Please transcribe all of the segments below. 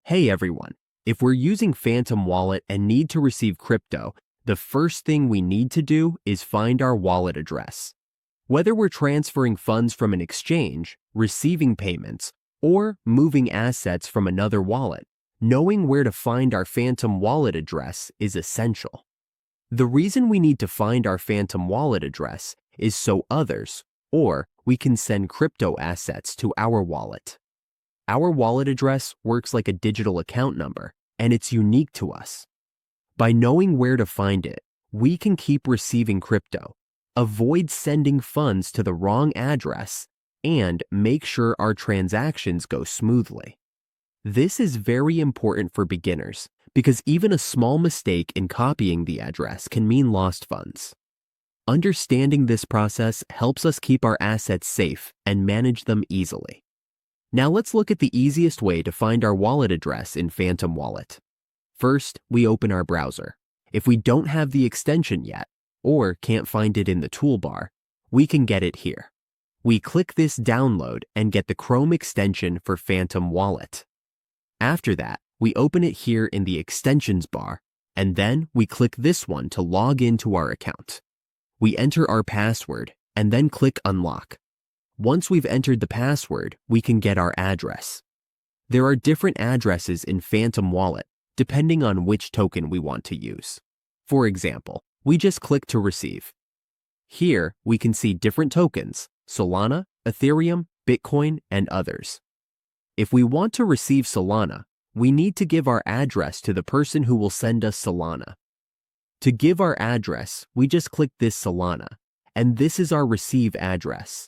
Hey everyone, if we're using Phantom Wallet and need to receive crypto, the first thing we need to do is find our wallet address. Whether we're transferring funds from an exchange, receiving payments, or moving assets from another wallet, knowing where to find our Phantom Wallet address is essential. The reason we need to find our Phantom Wallet address is so others, or we can send crypto assets to our wallet. Our wallet address works like a digital account number, and it's unique to us. By knowing where to find it, we can keep receiving crypto, avoid sending funds to the wrong address, and make sure our transactions go smoothly. This is very important for beginners because even a small mistake in copying the address can mean lost funds. Understanding this process helps us keep our assets safe and manage them easily. Now let's look at the easiest way to find our wallet address in Phantom Wallet. First, we open our browser. If we don't have the extension yet, or can't find it in the toolbar, we can get it here. We click this download and get the Chrome extension for Phantom Wallet. After that, we open it here in the extensions bar, and then we click this one to log into our account. We enter our password and then click unlock. Once we've entered the password, we can get our address. There are different addresses in Phantom Wallet depending on which token we want to use. For example, we just click to receive. Here, we can see different tokens: Solana, Ethereum, Bitcoin, and others. If we want to receive Solana, we need to give our address to the person who will send us Solana. To give our address, we just click this Solana, and this is our receive address.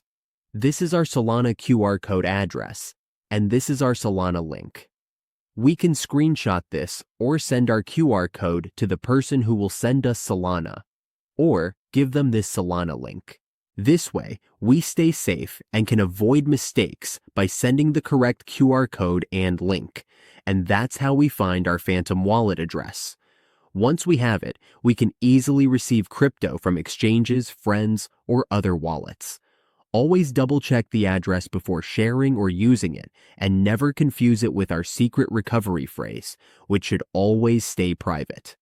This is our Solana QR code address, and this is our Solana link. We can screenshot this or send our QR code to the person who will send us Solana, or give them this Solana link. This way, we stay safe and can avoid mistakes by sending the correct QR code and link, and that's how we find our Phantom Wallet address. Once we have it, we can easily receive crypto from exchanges, friends, or other wallets. Always double-check the address before sharing or using it, and never confuse it with our secret recovery phrase, which should always stay private.